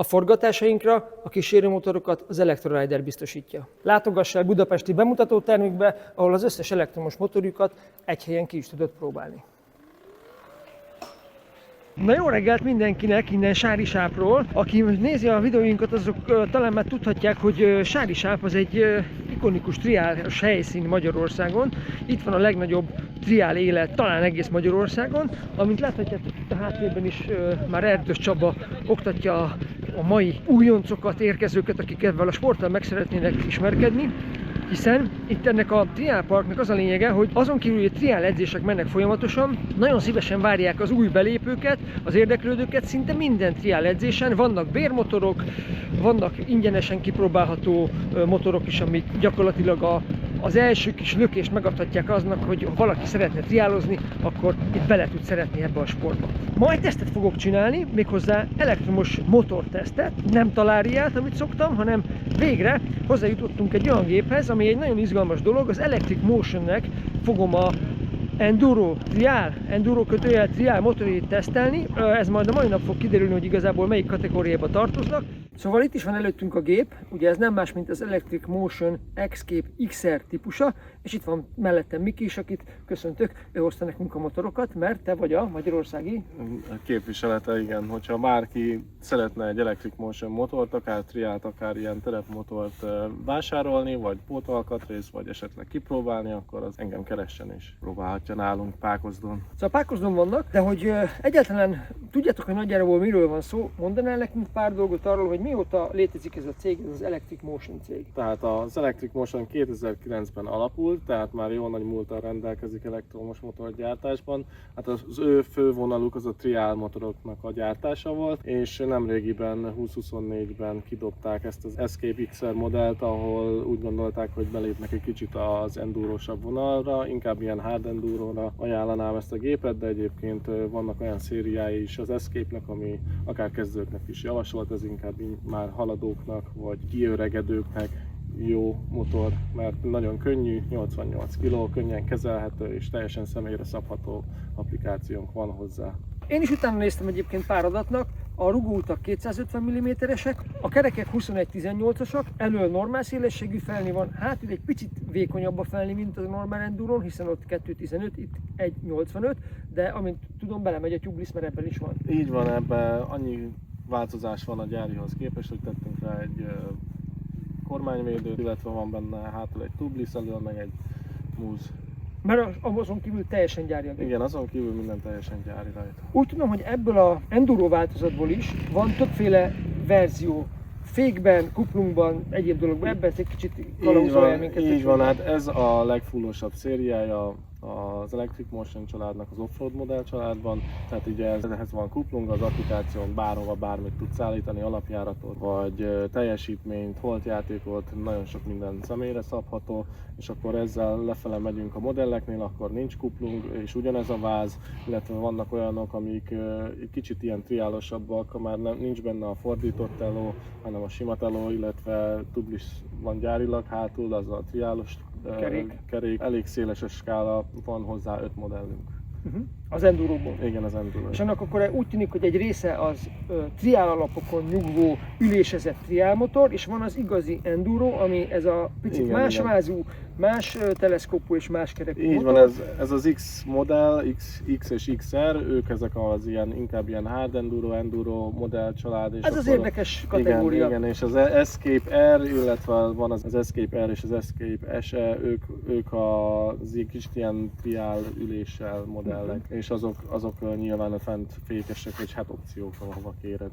A forgatásainkra a kísérőmotorokat az Electrorider biztosítja. Látogass el budapesti bemutatótermükbe, ahol az összes elektromos motorjukat egy helyen ki is tudod próbálni. Na, jó reggelt mindenkinek innen Sárisápról. Aki nézi a videóinkat, azok talán már tudhatják, hogy Sárisáp az egy ikonikus triálos helyszín Magyarországon. Itt van a legnagyobb triál élet talán egész Magyarországon. Amint láthatjátok itt a háttérben is, már Erdős Csaba oktatja a mai újoncokat, érkezőket, akik ebben a sporttal meg szeretnének ismerkedni. Hiszen itt ennek a triál parknak az a lényege, hogy azon kívül, hogy triál edzések mennek folyamatosan, nagyon szívesen várják az új belépőket, az érdeklődőket szinte minden triál edzésen. Vannak bérmotorok, vannak ingyenesen kipróbálható motorok is, amik gyakorlatilag az első kis lökést megadhatják aznak, hogy ha valaki szeretne triálozni, akkor itt bele tud szeretni ebbe a sportba. Ma egy tesztet fogok csinálni, méghozzá elektromos motortesztet, nem taláriát, amit szoktam, hanem végre hozzájutottunk egy olyan géphez, ami egy nagyon izgalmas dolog. Az Electric Motionnek fogom a Enduro triál motorjait tesztelni. Ez majd a mai nap fog kiderülni, hogy igazából melyik kategóriába tartoznak. Szóval itt is van előttünk a gép, ugye ez nem más, mint az Electric Motion X-Cape XR típusa, és itt van mellettem Miki is, akit köszöntök, ő hozta nekünk a motorokat, mert te vagy a magyarországi képviselete, igen. Hogyha bárki szeretne egy Electric Motion motort, akár triált, akár ilyen terepmotort vásárolni, vagy pótalkatrészt, vagy esetleg kipróbálni, akkor az engem keressen és próbálhatja nálunk Pákozdon. Szóval Pákozdon vannak, de hogy egyáltalán tudjátok, hogy nagyjából miről van szó, mondanál nekünk pár dolgot arról, hogy mióta létezik ez a cég, ez az Electric Motion cég? Tehát az Electric Motion 2009-ben alapult, tehát már jó nagy múlttal rendelkezik elektromos motorgyártásban. Hát az ő fővonaluk az a triál motoroknak a gyártása volt, és nemrégiben 2024-ben kidobták ezt az Escape XR modellt, ahol úgy gondolták, hogy belépnek egy kicsit az endurosabb vonalra, inkább ilyen hard enduro-ra ajánlanám ezt a gépet, de egyébként vannak olyan szériái is az Escape-nek, ami akár kezdőknek is javasolt, ez inkább már haladóknak vagy kiöregedőknek jó motor, mert nagyon könnyű, 88 kg, könnyen kezelhető és teljesen személyre szabható applikációnk van hozzá. Én is utána néztem egyébként pár adatnak, a rugóutak 250 mm-esek, a kerekek 21-18-asak, elől normál szélességű felni van, hátul egy picit vékonyabb a felni, mint a normál enduron, hiszen ott 2.15, itt 1.85, de amint tudom, belemegy a tubeless, mert ebben is van. Így van, ebben annyi változás van a gyárihoz képest, hogy tettünk rá egy kormányvédőt, illetve van benne hátul egy tubeless, elől meg egy múz. Mert azon kívül teljesen gyári a gép. Igen, azon kívül minden teljesen gyári rajta. Úgy tudom, hogy ebből a enduro változatból is van többféle verzió. Fékben, kuplungban, egyéb dologban, ebben egy kicsit kalauzolja minket. Így van, hát ez a legfullosabb szériája az Electric Motion családnak az offroad modell családban, tehát ugye ehhez van kuplung, az applikáción bárhova bármit tudsz állítani, alapjáratot, vagy teljesítményt, holtjátékot, nagyon sok minden személyre szabható, és akkor ezzel lefele megyünk a modelleknél, akkor nincs kuplung, és ugyanez a váz, illetve vannak olyanok, amik egy kicsit ilyen triálosabbak, már nincs benne a fordított teló, hanem a sima teló, illetve tubeless van gyárilag hátul, az a triálos kerék. Elég széles a skála, van hozzá 5 modellünk. Az enduróból. Igen, az enduro. És annak akkor úgy tűnik, hogy egy része az triál alapokon nyugvó, ülésezett triál motor, és van az igazi enduro, ami ez a picit más vázú, más teleszkópú és más kerekű Így motor. van, ez az X modell, X és XR, ők ezek az inkább ilyen hard enduro modell család. És ez az érdekes kategória. Igen, és az Escape R, illetve van az Escape R és az Escape SE, ők az kicsit ilyen triál üléssel modellek, és azok nyilván fent fékesek, vagy hát opciókra, ahova kéred,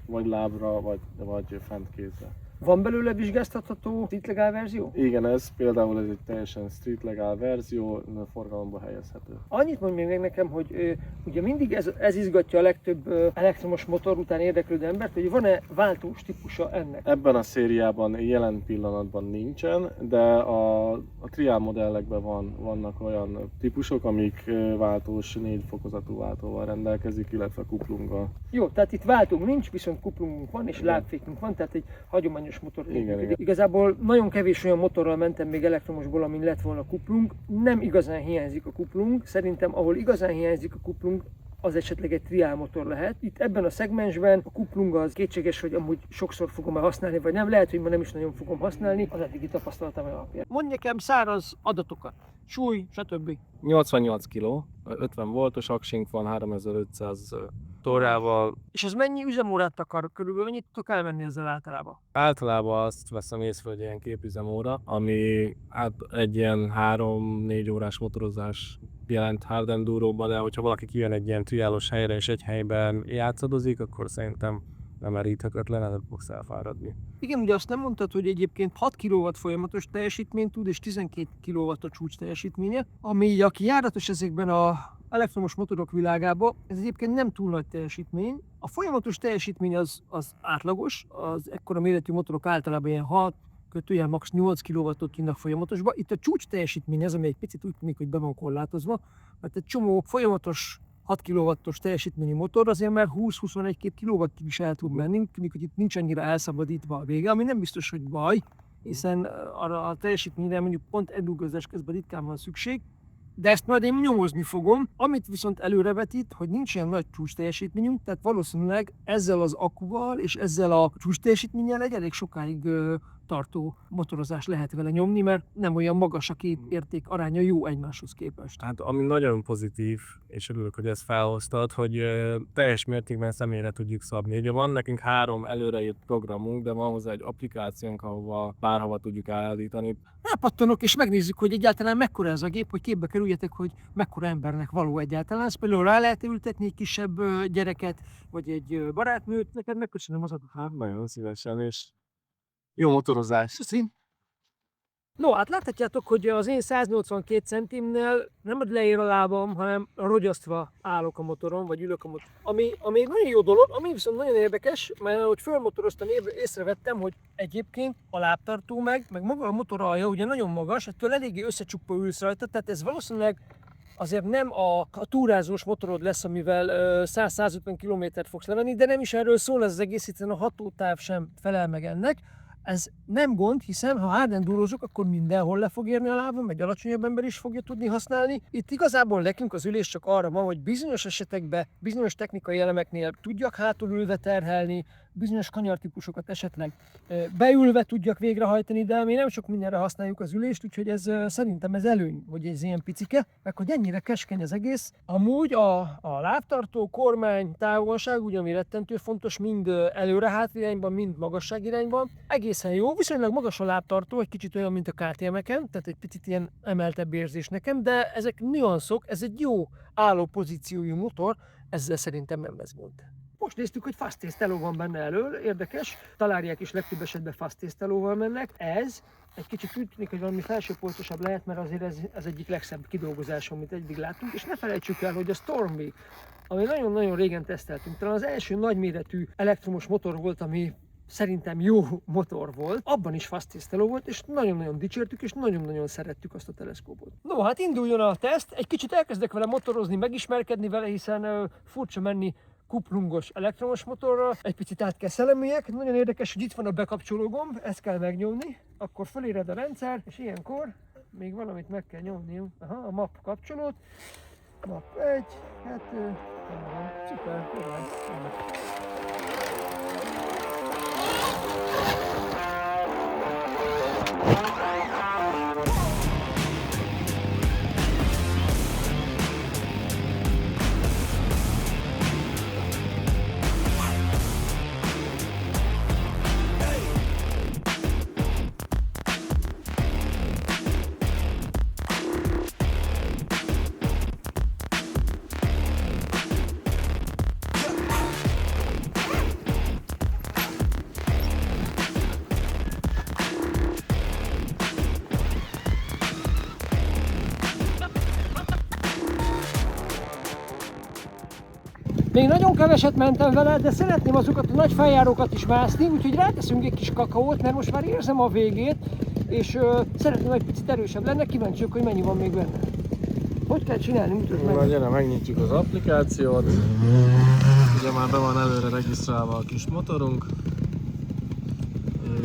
vagy lábra, vagy fent kézre. Van belőle vizsgáztatható street legal verzió? Igen, ez például egy teljesen street legal verzió, forgalomba helyezhető. Annyit mondj még nekem, hogy ugye mindig ez izgatja a legtöbb elektromos motor után érdeklődő embert, hogy van-e váltós típusa ennek? Ebben a szériában jelen pillanatban nincsen, de a triál modellekben vannak olyan típusok, amik váltós 4 fokozatú váltóval rendelkezik, illetve kuplunggal. Jó, tehát itt váltónk nincs, viszont kuplungunk van és lábfékünk van, tehát egy hagyományos motor. Igen. Igazából nagyon kevés olyan motorral mentem még elektromosból, amin lett volna kuplung. Nem igazán hiányzik a kuplung. Szerintem ahol igazán hiányzik a kuplung, az esetleg egy triálmotor lehet. Itt ebben a szegmensben a kuplung az kétséges, hogy amúgy sokszor fogom használni, vagy nem. Lehet, hogy ma nem is nagyon fogom használni az eddigi tapasztalatom alapján. Mondj nekem száraz adatokat, súly, stb. 88 kg, 50 voltos aksink van, 3500 torával. És ez mennyi üzemórát takar? Körülbelül mennyit tudok elmenni ezzel általában? Általában azt veszem észre, hogy ilyen képüzemóra, ami hát egy ilyen 3-4 órás motorozás jelent hard enduróban, de hogyha valaki kijön egy ilyen triálos helyre és egy helyben játszadozik, akkor szerintem nem meríthetetlen, nem fogsz elfáradni. Igen, ugye azt nem mondtad, hogy egyébként 6 kW folyamatos teljesítményt tud, és 12 kW a csúcs teljesítménye, ami aki járatos ezekben a elektromos motorok világába, ez egyébként nem túl nagy teljesítmény. A folyamatos teljesítmény az átlagos, az ekkora méretű motorok általában ilyen 6, max 8 kW-ot tudnak folyamatosba. Itt a csúcs teljesítmény az, ami egy picit úgy tűnik, hogy be van korlátozva, mert egy csomó folyamatos 6 kW-os teljesítményű motor azért már 20-21 kW-ig is el tud menni, tűnik, hogy itt nincs annyira elszabadítva a vége, ami nem biztos, hogy baj, hiszen arra a teljesítményre mondjuk pont endurozás közben ritkán van szükség, de ezt majd én nyomozni fogom. Amit viszont előrevetít, hogy nincs ilyen nagy csúcs teljesítményünk, tehát valószínűleg ezzel az akkuval és ezzel a csúcs teljesítménnyel egy elég sokáig tartó motorozás lehet vele nyomni, mert nem olyan magas a két érték aránya jó egymáshoz képest. Hát ami nagyon pozitív, és örülök, hogy ezt felhoztad, hogy teljes mértékben személyre tudjuk szabni. Ugye van nekünk 3 előreírt programunk, de van hozzá egy applikációnk, ahova bárhova tudjuk állítani. Rápattanok és megnézzük, hogy egyáltalán mekkora ez a gép, hogy képbe kerüljetek, hogy mekkora embernek való egyáltalán. Ezt például rá lehet ültetni egy kisebb gyereket, vagy egy barátnőt. Neked megköszönöm az adatot. Hát nagyon szívesen, és jó motorozás. Köszönöm. No, hát láthatjátok, hogy az én 182 centimnél nem leér a lábam, hanem rogyasztva állok a motoron, vagy ülök a motoron. Ami egy nagyon jó dolog, ami viszont nagyon érdekes, mert ahogy fölmotoroztam, észrevettem, hogy a lábtartó meg maga a motor alja ugye nagyon magas, ettől eléggé összecsukva ülsz rajta, tehát ez valószínűleg azért nem a túrázós motorod lesz, amivel 100-150 km-t fogsz levenni, de nem is erről szól ez az egész, hiszen a hatótáv sem felel meg ennek. Ez nem gond, hiszen ha hard endurozok, akkor mindenhol le fog érni a lábam, egy alacsonyabb ember is fogja tudni használni. Itt igazából nekünk az ülés csak arra van, hogy bizonyos esetekben, bizonyos technikai elemeknél tudjak hátul ülve terhelni, bizonyos kanyartípusokat esetleg beülve tudjak végrehajtani, de mi nem sok mindenre használjuk az ülést, úgyhogy ez szerintem ez előny, hogy ez ilyen picike, meg hogy ennyire keskeny az egész. Amúgy a lábtartó, kormány, távolság, ugye ami rettentő fontos, mind előre-hátra irányban, mind magasság irányban. Egészen jó, viszonylag magas a lábtartó, egy kicsit olyan, mint a KTM-eken, tehát egy picit ilyen emeltebb érzés nekem, de ezek nüanszok, ez egy jó álló pozíciójú motor, ezzel szerintem nem lesz gond. Most néztük, hogy fast teszteló van benne elől, érdekes. Talárják is legtöbb esetben fast tesztelóval mennek. Ez egy kicsit úgy tűnik, hogy valami felsőpoltosabb lehet, mert azért ez az egyik legszebb kidolgozás, amit eddig láttunk. És ne felejtsük el, hogy a Stormway, ami nagyon-nagyon régen teszteltünk, talán az első nagyméretű elektromos motor volt, ami szerintem jó motor volt, abban is fast teszteló volt, és nagyon-nagyon dicsértük, és nagyon-nagyon szerettük azt a teleszkópot. No, hát induljon a teszt, egy kicsit elkezdek vele motorozni, megismerkedni vele, hiszen furcsa menni kuplungos elektromos motorral, egy picit át kell szellemüljek. Nagyon érdekes, hogy itt van a bekapcsoló gomb, ezt kell megnyomni, akkor feléred a rendszer, és ilyenkor még valamit meg kell nyomni. Aha, a map kapcsolót. Map 1, 2, 3, szuper, jó van. Még nagyon keveset mentem vele, de szeretném azokat a nagy feljárókat is mászni, úgyhogy ráteszünk egy kis kakaót, mert most már érzem a végét, és szeretném egy picit erősebb lenne, kíváncsi vagyok, hogy mennyi van még benne. Hogy kell csinálni? Mutasd meg! Na, gyere, megnyitjuk az applikációt. Ugye már be van előre regisztrálva a kis motorunk.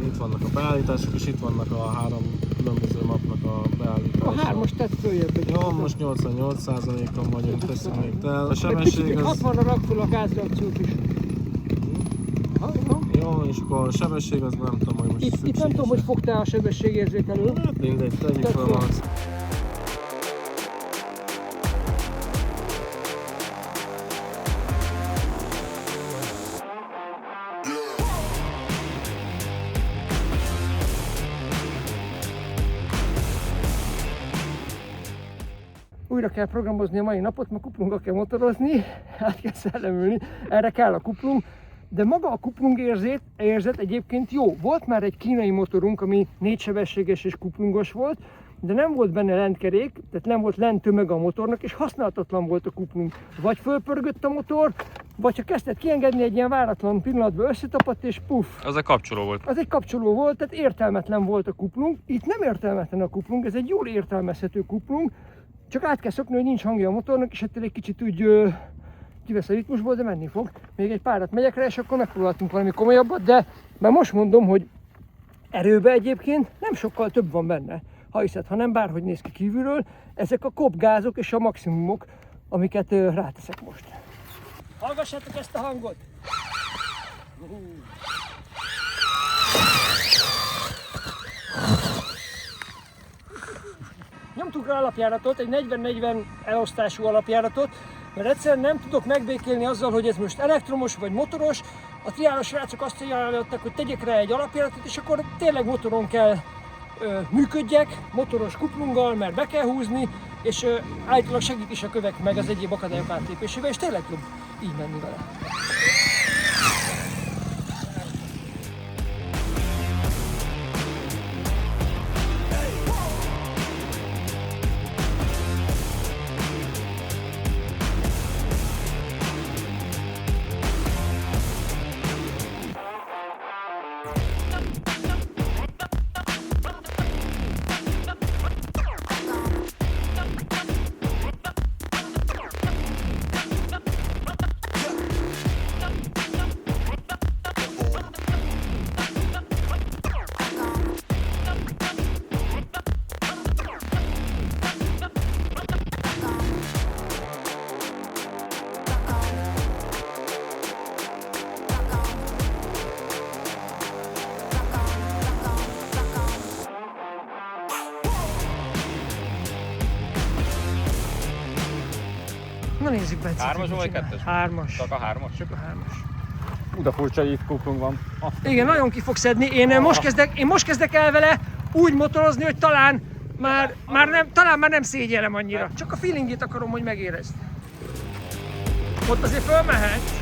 Itt vannak a beállítások, és itt vannak a 3 különböző mapnak a beállítása. A 3-as tett följebb egy. Jó, most 88%-on vagyunk, teszünk még el. A Sebesség sebesség az... 60-ra rak föl a gázreakciót is. Jó, és akkor a sebesség az nem tudom, hogy most Itt nem tudom, hogy fogtál a sebességérzékelő. Hát mindegy, tegyük fel max. Újra kell programozni a mai napot, mert kuplunggal kell motorozni, át kell szellemülni, erre kell a kuplung. De maga a kuplung érzet egyébként jó. Volt már egy kínai motorunk, ami 4 sebességes és kuplungos volt, de nem volt benne lentkerék, tehát nem volt lenttömeg a motornak, és használhatatlan volt a kuplung. Vagy fölpörgött a motor, vagy ha kezdett kiengedni, egy ilyen váratlan pillanatban összetapadt, és puff. Az egy kapcsoló volt. Az egy kapcsoló volt, tehát értelmetlen volt a kuplung. Itt nem értelmetlen a kuplung, ez egy jól értelmezhető kuplung, csak át kell szokni, hogy nincs hangja a motornak, és ettől egy kicsit úgy kivesz a ritmusból, de menni fog. Még egy párat megyek rá, és akkor megpróbáltunk valami komolyabbat, de már most mondom, hogy erőbe egyébként nem sokkal több van benne. Ha hiszed, ha nem, bárhogy néz ki kívülről, ezek a kopgázok és a maximumok, amiket ráteszek most. Hallgassátok ezt a hangot! Nyomtuk rá alapjáratot, egy 40-40 elosztású alapjáratot, mert egyszerűen nem tudok megbékélni azzal, hogy ez most elektromos vagy motoros. A triálos srácok azt ajánlották, hogy tegyek rá egy alapjáratot, és akkor tényleg motoron kell működjek, motoros kuplunggal, mert be kell húzni, és állítólag segít is a kövek meg az egyéb akadályok átlépésével, és tényleg jobb így menni vele. Na nézzük, Bence. 3-as vagy 2-es? 3-as. Csak a 3-as? Csak a 3-as. De furcsa, hogy itt kuplung van. Igen, nagyon ki fog szedni. Én most kezdek el vele úgy motorozni, hogy talán már nem szégyellem annyira. Csak a feelingét akarom, hogy megérezd. Ott azért fölmehet.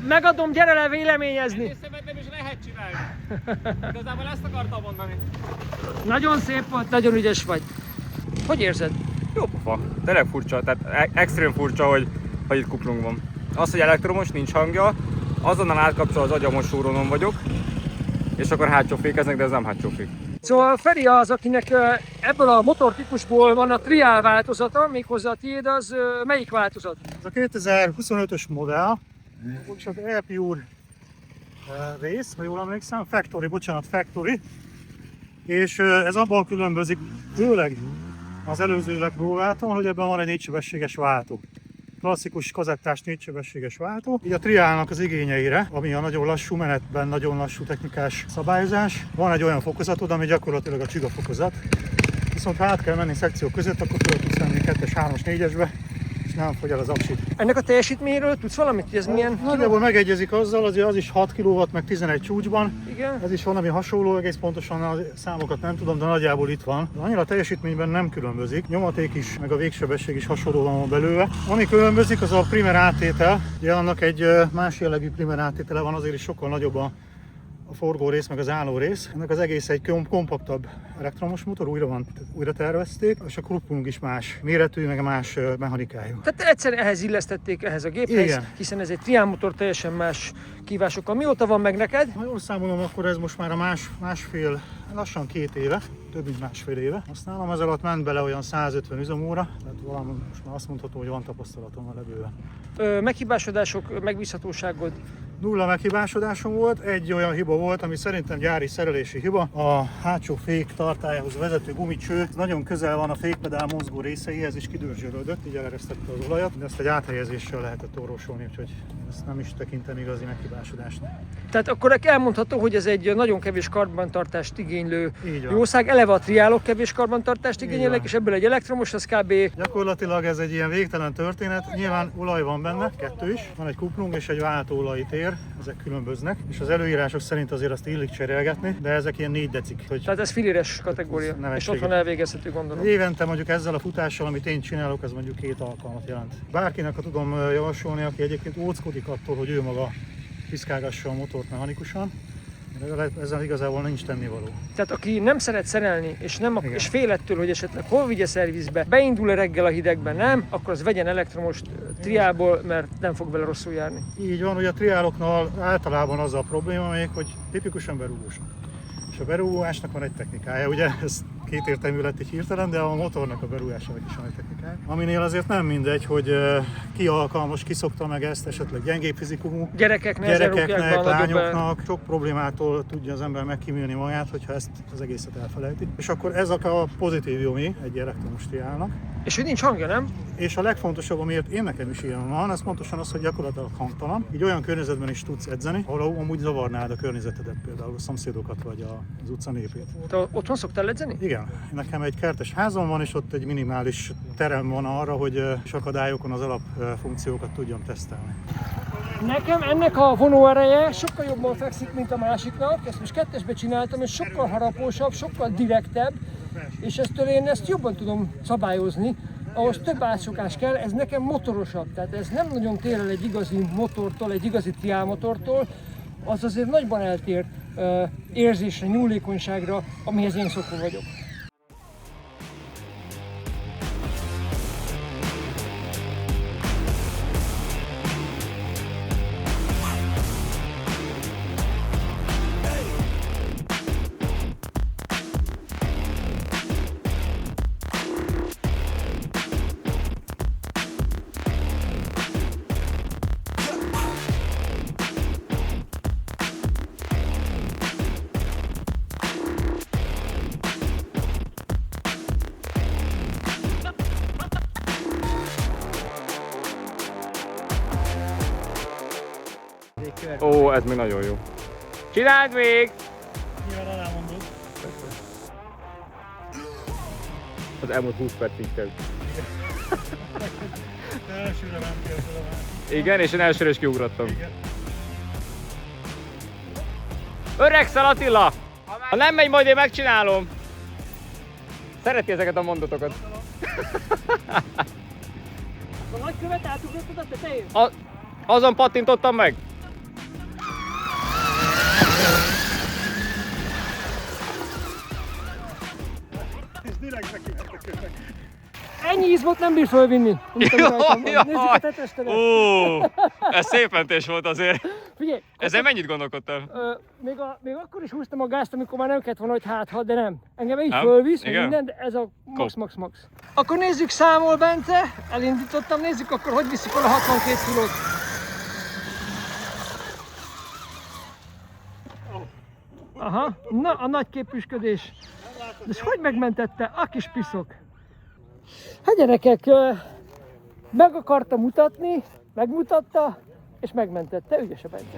Megadom, gyere le véleményezni! Nem is lehet csinálni. Igazából ezt akartam mondani. Nagyon szép volt, nagyon ügyes vagy. Hogy érzed? Jó pofa. Tényleg furcsa, tehát extrém furcsa, hogy itt kuplung van. Az, hogy elektromos, nincs hangja, azonnal átkapcsol az agyam, most súronon vagyok, és akkor hátsó fékeznek, de ez nem hátsó fék. Szóval Feri az, akinek ebből a motortípusból van a triál változata, méghozzá a tiéd, az melyik változat? Ez a 2025-ös modell, és az Air-Pure rész, ha jól emlékszem, Factory, és ez abban különbözik főleg az előzőleg próbáltam, hogy ebben van egy 4 sebességes váltó. Klasszikus kazettás 4 sebességes váltó. Így a triálnak az igényeire, ami a nagyon lassú menetben, nagyon lassú technikás szabályozás, van egy olyan fokozatod, ami gyakorlatilag a csiga fokozat. Viszont ha át kell menni szekciók között, akkor föl tudsz menni 2-es, 3-as, 4-esbe, és nem fogy el az aksit. Ennek a teljesítményről tudsz valamit, hogy ez milyen? Nagyjából megegyezik azzal, azért az is 6 kW, meg 11 csúcsban. Igen. Ez is valami hasonló, egész pontosan a számokat nem tudom, de nagyjából itt van. Annyira a teljesítményben nem különbözik. Nyomaték is, meg a végsebesség is hasonlóan van belőle. Ami különbözik, az a primer átétel. Ugye annak egy más jellegű primer átétele van, azért is sokkal nagyobb a a forgó rész, meg az álló rész. Ennek az egész egy kompaktabb elektromos motor, újra tervezték, és a Kupplung is más méretű, meg más mechanikájú. Tehát egyszerűen ehhez illesztették ehhez a géphez, Igen. hiszen ez egy triálmotor teljesen más kívásokkal. Mióta van meg neked? Ha jól számolom, akkor ez most már a másfél, lassan 2 éve, több mint másfél éve. Használom, ez alatt ment bele olyan 150 üzemóra, tehát valami most már azt mondható, hogy van tapasztalatom vele bőven. Meghibásodások, megbízhatóságod? Nulla meghibásodásom volt, egy olyan hiba volt, ami szerintem gyári szerelési hiba. A hátsó fék tartályához vezető gumicső nagyon közel van a fékpedál mozgó részeihez, és kidörzsölődött, így eleresztette az olajat, de ezt egy áthelyezéssel lehetett orvosolni, úgyhogy ezt nem is tekintem igazi meghibásodásnak. Tehát akkor elmondható, hogy ez egy nagyon kevés karbantartást igénylő Így van. jószág. Eleve a triálok kevés karbantartást Így igényelnek, van. és ebből egy elektromos, az kb. Gyakorlatilag ez egy ilyen végtelen történet. Nyilván olaj van benne, 2 is. Van egy kuplung és egy váltóolaj tér, ezek különböznek. És az előírások szerint azért azt illik cserélgetni, de ezek ilyen 4 decik. Hogy Tehát ez filléres kategória, és nevetséges. otthon elvégezhető, gondolom. évente mondjuk ezzel a futással, amit én csinálok, ez mondjuk 2 alkalmat jelent. Bárkinek tudom javasolni, aki egyébként óckodik attól, hogy ő maga piszkálgassa a motort mechanikusan, ezzel igazából nincs tennivaló. Tehát aki nem szeret szerelni, és, Igen. és fél ettől, hogy esetleg hol vigye szervizbe, beindul-e reggel a hidegben, nem, akkor az vegyen elektromos triálból, mert nem fog vele rosszul járni. Így van, hogy a triáloknál általában az a probléma még, hogy tipikusan berúgósak. És a berúgásnak van egy technikája, ugye ez kétértelmű lett így hirtelen, de a motornak a berúgásának is van egy technikája. Aminél azért nem mindegy, hogy ki alkalmas, ki szokta meg ezt, esetleg gyengébb fizikumú Gyerekeknek, lányoknak, sok problémától tudja az ember megkímélni magát, hogyha ezt az egészet elfelejti. És akkor ezek a pozitívumi egy elektromos triálnak. És hogy nincs hangja, nem? És a legfontosabb, amiért én nekem is ilyen van, az pontosan az, hogy gyakorlatilag hangtalan. Így olyan környezetben is tudsz edzeni, ahol amúgy zavarnád a környezetedet, például a szomszédokat vagy az utca népét. Te otthon szoktál edzeni? Igen, nekem egy kertes házam van, és ott egy minimális terem van arra, hogy és akadályokon az alapfunkciókat tudjam tesztelni. Nekem ennek a vonóereje sokkal jobban fekszik, mint a másiknak. Ezt most kettesbe csináltam, és sokkal harapósabb, sokkal direktebb, és én ezt jobban tudom szabályozni. Ahhoz több átszokás kell, ez nekem motorosabb, tehát ez nem nagyon tér el egy igazi motortól, egy igazi triálmotortól, az azért nagyban eltér érzésre, nyúlékonyságra, amihez én szokva vagyok. Ó, ez még nagyon jó. Csináld még! Nyilván alámondod. Az elmúlt 20 percig kell. De elsőre nem kell felemászni. Igen, és én elsőre is kiugrottam. Igen. Öregszel, Attila! Ha nem megy, majd én megcsinálom. Szereti ezeket a mondatokat. A nagykövet átugrottad a tetején? Azon pattintottam meg. És direkt bekimentek kötek. Ennyi izmot nem bír fölvinni. Nézzük a tetestedet. Ó, ez szép mentés volt azért. Figyelj, Ezzel mennyit gondolkodtál? még akkor is húztam a gázt, amikor már nem kellett volna, hogy hát, de nem. Engem így Nem? fölvisz, hogy Igen? minden, de ez a max. Akkor nézzük, számol Bence, elindítottam, nézzük akkor, hogy viszik fel a 62 kilót. Aha, na a nagy képüsködés. De ez hogy megmentette? A kis piszok. Hát gyerekek, meg akarta mutatni, megmutatta, és megmentette, ügyes a Bence.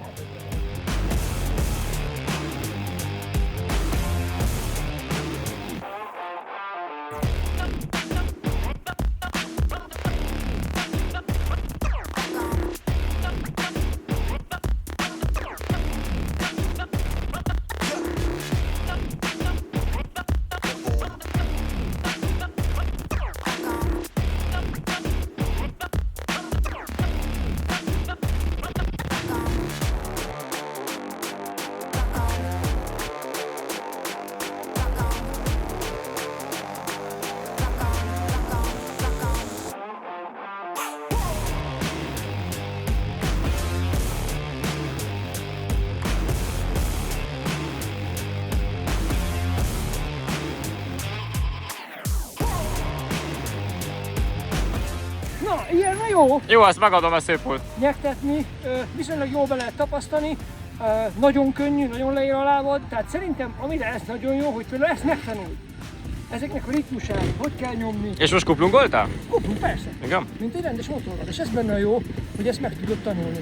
Na, ilyen na jó Jó, ezt megadom, ez szép volt. nyektetni, viszonylag jól be lehet tapasztani, nagyon könnyű, nagyon leír a lábad, tehát szerintem amire ez nagyon jó, hogy például ezt megtanulj. Ezeknek a ritmusát, hogy kell nyomni. És most kuplungoltál? Kuplung, persze. Igen? Mint egy rendes motorral, és ez benne a jó, hogy ezt meg tudod tanulni.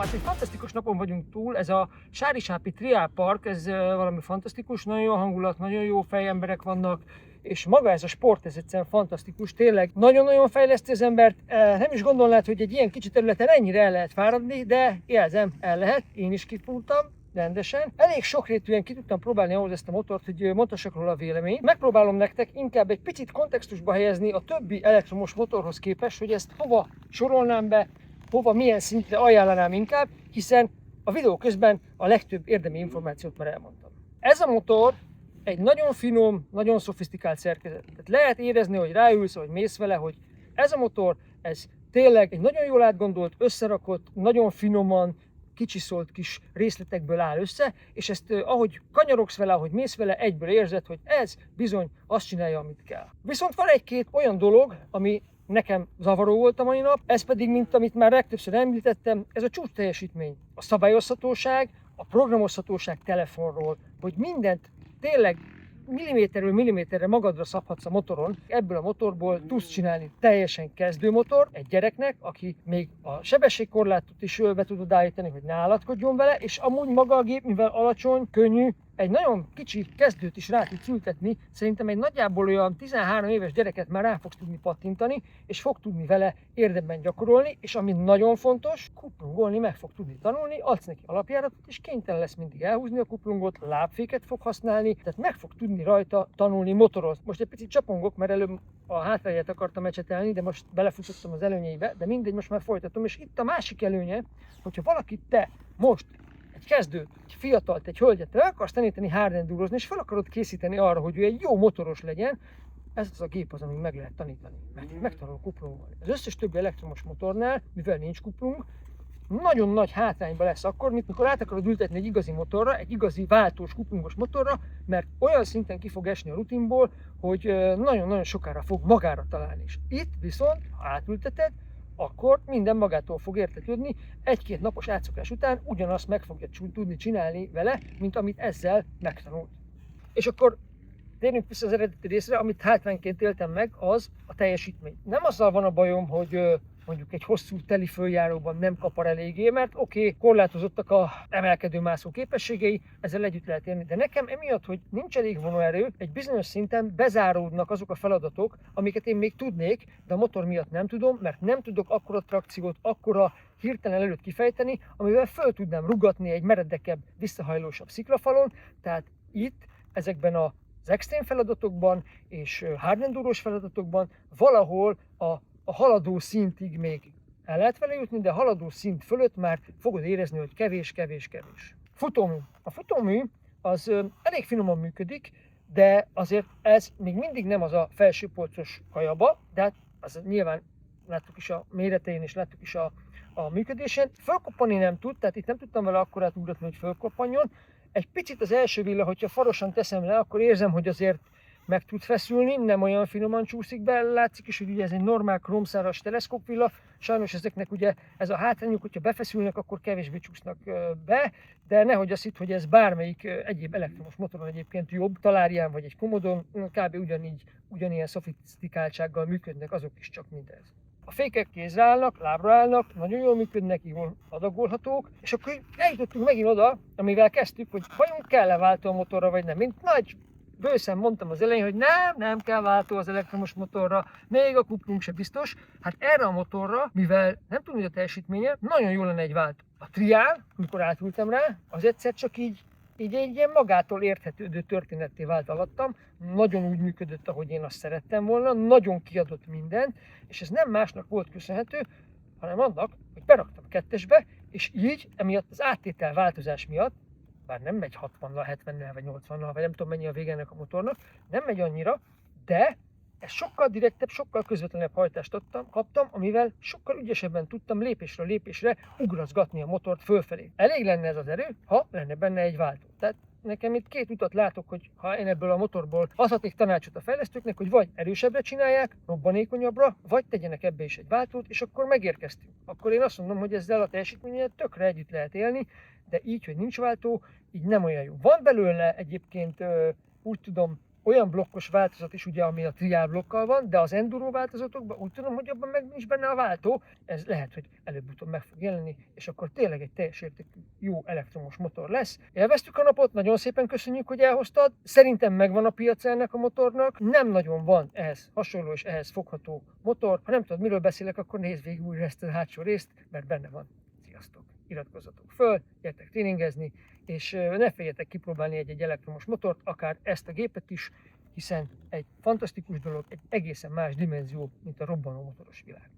Hát egy fantasztikus napon vagyunk túl, ez a Sárisápi Triál Park, ez valami fantasztikus, nagyon jó hangulat, nagyon jó fejemberek vannak, és maga ez a sport, ez egyszerűen fantasztikus, tényleg nagyon-nagyon fejleszti az embert, nem is gondolnád, hogy egy ilyen kicsi területen ennyire el lehet fáradni, de jelzem, el lehet, én is kifuttam rendesen. Elég sokrétűen ki tudtam próbálni ahhoz ezt a motort, hogy mondhassak róla a véleményt. Megpróbálom nektek inkább egy picit kontextusba helyezni a többi elektromos motorhoz képest, hogy ezt hova sorolnám be, hova, milyen szintre ajánlanám inkább, hiszen a videó közben a legtöbb érdemi információt már elmondtam. Ez a motor egy nagyon finom, nagyon szofisztikált szerkezet. Tehát lehet érezni, hogy ráülsz, hogy mész vele, hogy ez a motor, ez tényleg egy nagyon jól átgondolt, összerakott, nagyon finoman, kicsiszolt kis részletekből áll össze, és ezt ahogy kanyarogsz vele, ahogy mész vele, egyből érzed, hogy ez bizony azt csinálja, amit kell. Viszont van egy-két olyan dolog, ami nekem zavaró volt a mai nap, ez pedig, mint amit már legtöbbször említettem, ez a csúcs teljesítmény. A szabályozhatóság, a programozhatóság telefonról, hogy mindent tényleg milliméterről milliméterre magadra szabhatsz a motoron, ebből a motorból tudsz csinálni teljesen kezdőmotor egy gyereknek, aki még a sebességkorlátot is be tudod állítani, hogy ne állatkodjon vele, és amúgy maga a gép, mivel alacsony, könnyű, egy nagyon kicsi kezdőt is rá tudsz ültetni, szerintem egy nagyjából olyan 13 éves gyereket már rá fogsz tudni pattintani, és fog tudni vele érdemben gyakorolni, és ami nagyon fontos, kuplungolni meg fog tudni tanulni, adsz neki alapjáratot, és kénytelen lesz mindig elhúzni a kuplungot, lábféket fog használni, tehát meg fog tudni rajta tanulni motorozni. Most egy picit csapongok, mert előbb a hátrányát akartam ecsetelni, de most belefutottam az előnyeibe, de mindegy, most már folytatom, és itt a másik előnye, hogyha valakit te most egy kezdőt, egy fiatalt, egy hölgyet le akarsz tanítani hard-endurozni, és fel akarod készíteni arra, hogy ő egy jó motoros legyen, ez az a gép az, amit meg lehet tanítani. Mert megtanul kuplungolni. Az összes többi elektromos motornál, mivel nincs kuplung, nagyon nagy hátrányba lesz akkor, mint mikor át akarod ültetni egy igazi motorra, egy igazi váltós kuplungos motorra, mert olyan szinten ki fog esni a rutinból, hogy nagyon-nagyon sokára fog magára találni. És itt viszont, ha átülteted, akkor minden magától fog értetődni, egy-két napos átszokás után ugyanazt meg fogja tudni csinálni vele, mint amit ezzel megtanult. És akkor térjünk vissza az eredeti részre, amit hátrányként éltem meg, az a teljesítmény. Nem azzal van a bajom, hogy mondjuk egy hosszú teli följáróban nem kapar eléggé, mert oké, korlátozottak a emelkedő mászó képességei, ezzel együtt lehet élni, de nekem emiatt, hogy nincs elég vonóerő, egy bizonyos szinten bezáródnak azok a feladatok, amiket én még tudnék, de a motor miatt nem tudom, mert nem tudok akkora trakciót, akkora hirtelen előtt kifejteni, amivel föl tudnám rugatni egy meredekebb, visszahajlósabb sziklafalon, tehát itt ezekben az extrém feladatokban és hard endurós feladatokban valahol a haladó szintig még el lehet vele jutni, de a haladó szint fölött már fogod érezni, hogy kevés. Futómű. A futómű az elég finoman működik, de azért ez még mindig nem az a felsőpolcos kajaba, de hát az nyilván láttuk is a méretein és láttuk is a működésén. Fölkoppani nem tud, tehát itt nem tudtam vele akkorát ugratni, hogy fölkoppanjon. Egy picit az első villa, hogyha farosan teszem le, akkor érzem, hogy azért meg tud feszülni, nem olyan finoman csúszik be, látszik is, hogy ugye ez egy normál kromszáras teleszkópvilla, sajnos ezeknek ugye ez a hátrányuk, hogyha befeszülnek, akkor kevésbé csúsznak be, de nehogy azt hitt, hogy ez bármelyik egyéb elektromos motoron egyébként jobb, Talarian vagy egy Commodore, kb. Ugyanilyen szofisztikáltsággal működnek azok is csak, mint ez. A fékek kézre állnak, lábra állnak, nagyon jól működnek, jól adagolhatók, és akkor eljutottunk megint oda, amivel kezdtük, hogy vajon kell-e váltó a motorra, vagy nem. Mint nagy bőszen mondtam az elején, hogy nem kell váltó az elektromos motorra, még a kuplung se biztos. Hát erre a motorra, mivel nem tudom, hogy a teljesítménye, nagyon jó lenne egy váltó. A Triál, amikor átültem rá, az egyszer csak így egy ilyen magától érthetődő történetté vált alattam, nagyon úgy működött, ahogy én azt szerettem volna, nagyon kiadott mindent, és ez nem másnak volt köszönhető, hanem annak, hogy beraktam kettesbe, és így, emiatt az áttétel változás miatt bár nem megy 60-nal, 70-nel vagy 80-nal, vagy nem tudom mennyi a vége ennek a motornak, nem megy annyira, de ez sokkal direktebb, sokkal közvetlenebb hajtást kaptam, amivel sokkal ügyesebben tudtam lépésről lépésre ugrazgatni a motort fölfelé. Elég lenne ez az erő, ha lenne benne egy váltó. Tehát nekem itt két utat látok, hogy ha én ebből a motorból adhatnék tanácsot a fejlesztőknek, hogy vagy erősebbre csinálják, robbanékonyabbra, vagy tegyenek ebbe is egy váltót, és akkor megérkeztünk. Akkor én azt mondom, hogy ezzel a teljesítménnyel tökre együtt lehet élni, de így, hogy nincs váltó, így nem olyan jó. Van belőle egyébként úgy tudom, olyan blokkos változat is, ugye, ami a triál blokkal van, de az enduro változatokban úgy tudom, hogy abban meg nincs benne a váltó. Ez lehet, hogy előbb-utóbb meg fog jelenni, és akkor tényleg egy teljes értékű, jó elektromos motor lesz. Élveztük a napot, nagyon szépen köszönjük, hogy elhoztad. Szerintem megvan a piac ennek a motornak. Nem nagyon van ehhez hasonló és ehhez fogható motor. Ha nem tudod, miről beszélek, akkor nézd végig újra ezt a hátsó részt, mert benne van. Sziasztok! Iratkozzatok föl, gyertek tréningezni, és ne féljetek kipróbálni egy elektromos motort, akár ezt a gépet is, hiszen egy fantasztikus dolog, egy egészen más dimenzió, mint a robbanó motoros világ.